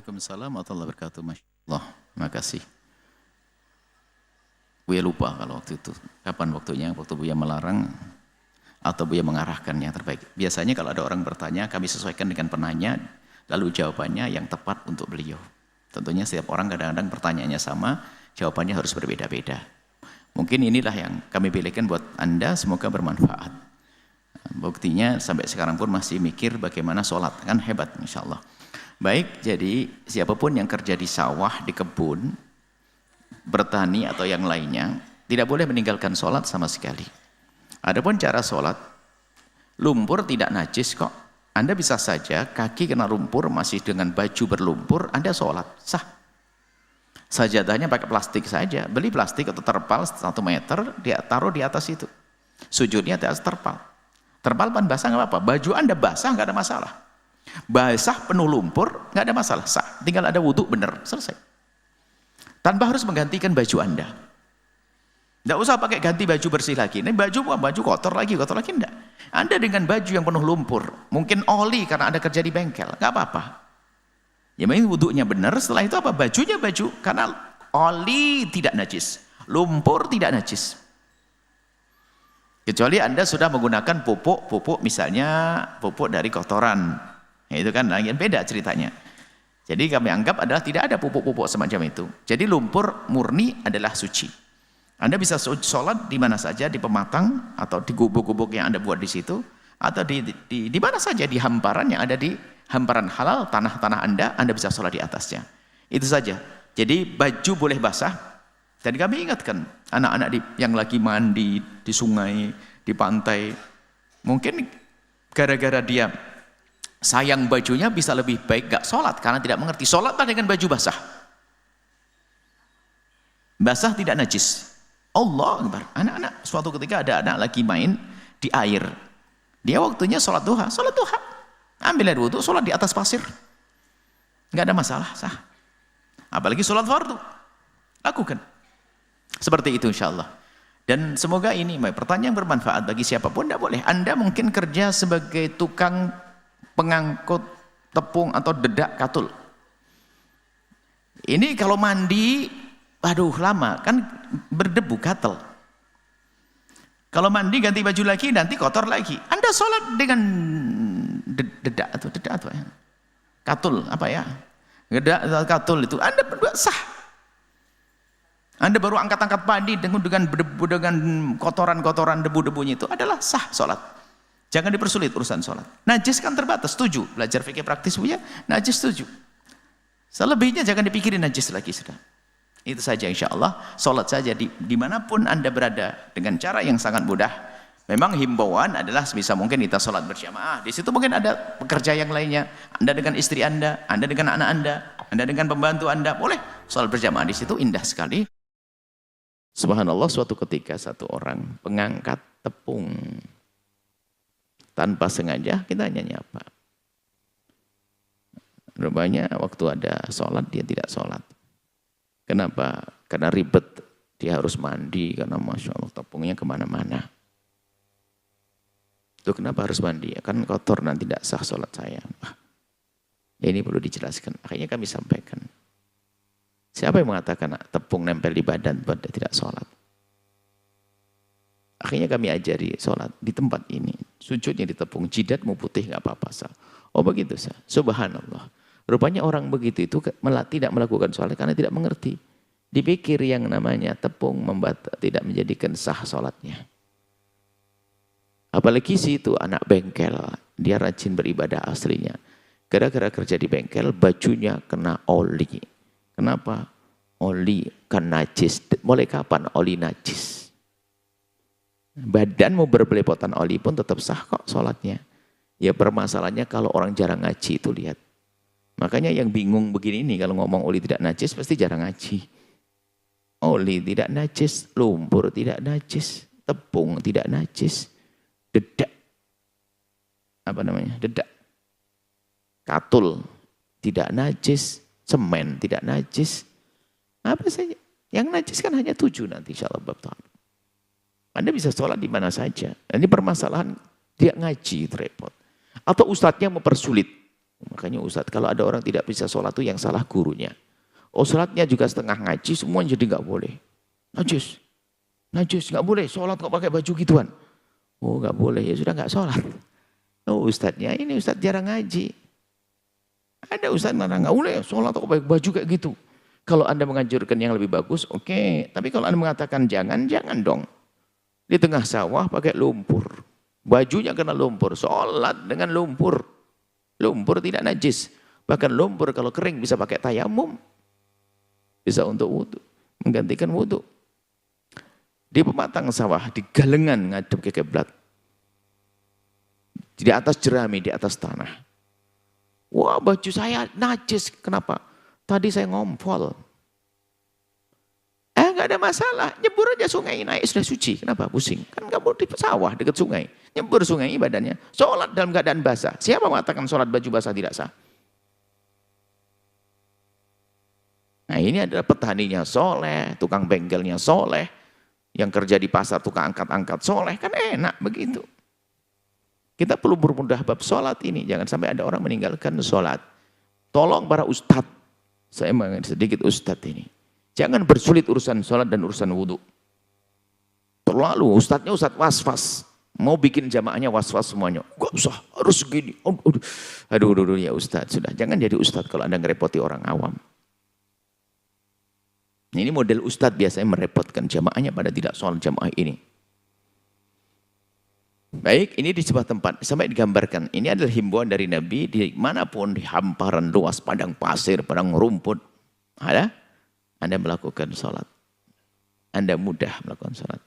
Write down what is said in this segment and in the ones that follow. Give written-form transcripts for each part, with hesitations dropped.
Waalaikumsalam warahmatullahi wabarakatuh. Masya Allah, makasih. Buya lupa kalau waktu itu. Kapan waktunya? Waktu Buya melarang atau Buya mengarahkan yang terbaik. Biasanya kalau ada orang bertanya, kami sesuaikan dengan penanya, lalu jawabannya yang tepat untuk beliau. Tentunya setiap orang kadang-kadang pertanyaannya sama, jawabannya harus berbeda-beda. Mungkin inilah yang kami pilihkan buat Anda, semoga bermanfaat. Buktinya sampai sekarang pun masih mikir bagaimana sholat, kan hebat insya Allah. Baik, jadi siapapun yang kerja di sawah, di kebun, bertani atau yang lainnya, tidak boleh meninggalkan sholat sama sekali. Adapun cara sholat, lumpur tidak najis kok. Anda bisa saja kaki kena lumpur masih dengan baju berlumpur, Anda sholat, sah. Sajadahnya pakai plastik saja, beli plastik atau terpal 1 meter, dia taruh di atas itu. Sujudnya di atas terpal. Terpal pan basah nggak apa-apa, baju Anda basah nggak ada masalah. Basah penuh lumpur nggak ada masalah, sah. Tinggal ada wudhu benar, selesai. Tanpa harus menggantikan baju Anda. Tidak usah pakai ganti baju bersih lagi. Ini baju kotor lagi enggak. Anda dengan baju yang penuh lumpur, mungkin oli karena Anda kerja di bengkel, nggak apa-apa. Ya memang wudhunya benar, setelah itu apa? Bajunya baju, karena oli tidak najis, lumpur tidak najis. Kecuali Anda sudah menggunakan pupuk misalnya pupuk dari kotoran. Ya, itu kan yang beda ceritanya. Jadi kami anggap adalah tidak ada pupuk-pupuk semacam itu. Jadi lumpur murni adalah suci. Anda bisa sholat di mana saja, di pematang atau di gubuk-gubuk yang Anda buat di situ, atau di mana saja di hamparan yang ada di hamparan halal tanah-tanah Anda bisa sholat di atasnya. Itu saja. Jadi baju boleh basah. Dan kami ingatkan anak-anak yang lagi mandi di sungai, di pantai, mungkin gara-gara dia sayang bajunya bisa lebih baik gak sholat karena tidak mengerti. Sholatlah dengan baju basah. Basah tidak najis. Allah Akbar. Anak-anak, suatu ketika ada anak lagi main di air. Dia waktunya sholat duha. Ambil air wudhu, sholat di atas pasir. Nggak ada masalah, sah. Apalagi sholat fardu. Lakukan. Seperti itu insya Allah. Dan semoga ini pertanyaan bermanfaat bagi siapapun, tidak boleh. Anda mungkin kerja sebagai tukang pengangkut tepung atau dedak katul. Ini kalau mandi, aduh lama, kan berdebu, gatel. Kalau mandi ganti baju lagi, nanti kotor lagi. Anda sholat dengan dedak atau ya? Katul, apa ya? Dedak atau katul itu, Anda berdua sah. Anda baru angkat-angkat padi dengan kotoran-kotoran debu-debunya itu adalah sah sholat. Jangan dipersulit urusan sholat. Najis kan terbatas, setuju. Belajar fikih praktis punya, najis setuju. Selebihnya jangan dipikirin najis lagi sudah. Itu saja insya Allah. Sholat saja dimanapun Anda berada dengan cara yang sangat mudah. Memang himbauan adalah sebisa mungkin kita sholat berjamaah. Di situ mungkin ada pekerja yang lainnya. Anda dengan istri Anda dengan anak Anda dengan pembantu Anda, boleh sholat berjamaah di situ, indah sekali. Subhanallah, suatu ketika satu orang pengangkat tepung. Tanpa sengaja kita nyanyi apa? Rupanya waktu ada sholat dia tidak sholat. Kenapa? Karena ribet, dia harus mandi karena Masya Allah tepungnya kemana-mana. Itu kenapa harus mandi? Kan kotor nanti tidak sah sholat saya. Ini perlu dijelaskan. Akhirnya kami sampaikan. Siapa yang mengatakan tepung nempel di badan buat tidak sholat? Akhirnya kami ajari sholat di tempat ini. Sujudnya di tepung, jidatmu putih nggak apa-apa sah. Oh begitu sah. Subhanallah. Rupanya orang begitu itu tidak melakukan sholat karena tidak mengerti. Dipikir yang namanya tepung tidak menjadikan sah sholatnya. Apalagi situ anak bengkel, dia rajin beribadah aslinya. Gara-gara kerja di bengkel, bajunya kena oli. Kenapa? Oli kan najis. Mulai kapan oli najis? Badanmu berbelepotan oli pun tetap sah kok sholatnya. Ya permasalahannya kalau orang jarang ngaji itu lihat. Makanya yang bingung begini nih kalau ngomong oli tidak najis pasti jarang ngaji. Oli tidak najis, lumpur tidak najis, tepung tidak najis, dedak. Apa namanya? Dedak. Katul tidak najis, semen tidak najis. Apa saja? Yang najis kan hanya 7 nanti insyaallah bab ta'ala. Anda bisa sholat di mana saja. Ini permasalahan dia ngaji itu repot. Atau ustadznya mempersulit. Makanya Ustadz, kalau ada orang tidak bisa sholat itu yang salah gurunya. Oh, sholatnya juga setengah ngaji, semuanya jadi nggak boleh. Najis, najis, nggak boleh sholat kok pakai baju gituan. Oh, nggak boleh, ya sudah nggak sholat. Oh, Ustadznya ini Ustadz jarang ngaji. Ada Ustadz nggak boleh sholat kok pakai baju kayak gitu. Kalau Anda menganjurkan yang lebih bagus, oke. Tapi kalau Anda mengatakan jangan, jangan dong. Di tengah sawah pakai lumpur. Bajunya kena lumpur, sholat dengan lumpur. Lumpur tidak najis. Bahkan lumpur kalau kering bisa pakai tayamum. Bisa untuk wudhu, menggantikan wudhu. Di pematang sawah, di galengan ngadep ke kiblat. Di atas jerami, di atas tanah. Wah, baju saya najis. Kenapa? Tadi saya ngompol. Nggak ada masalah. Nyebur aja sungai, naik sudah suci. Kenapa? Pusing. Kan kamu di sawah, dekat sungai. Nyebur sungai ibadahnya. Sholat dalam keadaan basah. Siapa mengatakan sholat baju basah tidak sah? Nah, ini adalah petaninya soleh, tukang bengkelnya soleh, yang kerja di pasar tukang angkat-angkat soleh, kan enak begitu. Kita perlu bermudah bab sholat ini, jangan sampai ada orang meninggalkan sholat. Tolong para ustadz, saya mengerti sedikit ustadz ini, jangan bersulit urusan sholat dan urusan wudhu. Terlalu, ustadznya ustadz was-was, mau bikin jamaahnya was-was semuanya, gak usah, harus segini. Aduh, ya ustadz, sudah, jangan jadi ustadz kalau Anda ngerepoti orang awam. Ini model ustadz biasanya merepotkan jamaahnya pada tidak sholat jamaah ini. Baik, ini di sebuah tempat, sampai digambarkan. Ini adalah himbauan dari Nabi, dimanapun, di hamparan luas, padang pasir, padang rumput. Anda melakukan sholat. Anda mudah melakukan sholat.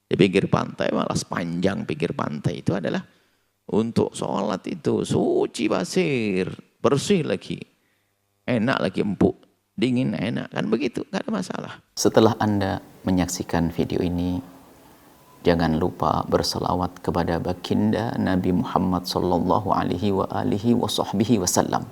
Di pinggir pantai, malah sepanjang pinggir pantai itu adalah untuk sholat itu. Suci pasir, bersih lagi. Enak lagi, empuk. Dingin, enak, kan begitu, nggak ada masalah. Setelah Anda menyaksikan video ini, jangan lupa berselawat kepada baginda Nabi Muhammad sallallahu alaihi wa alihi wa sahbihi wasallam.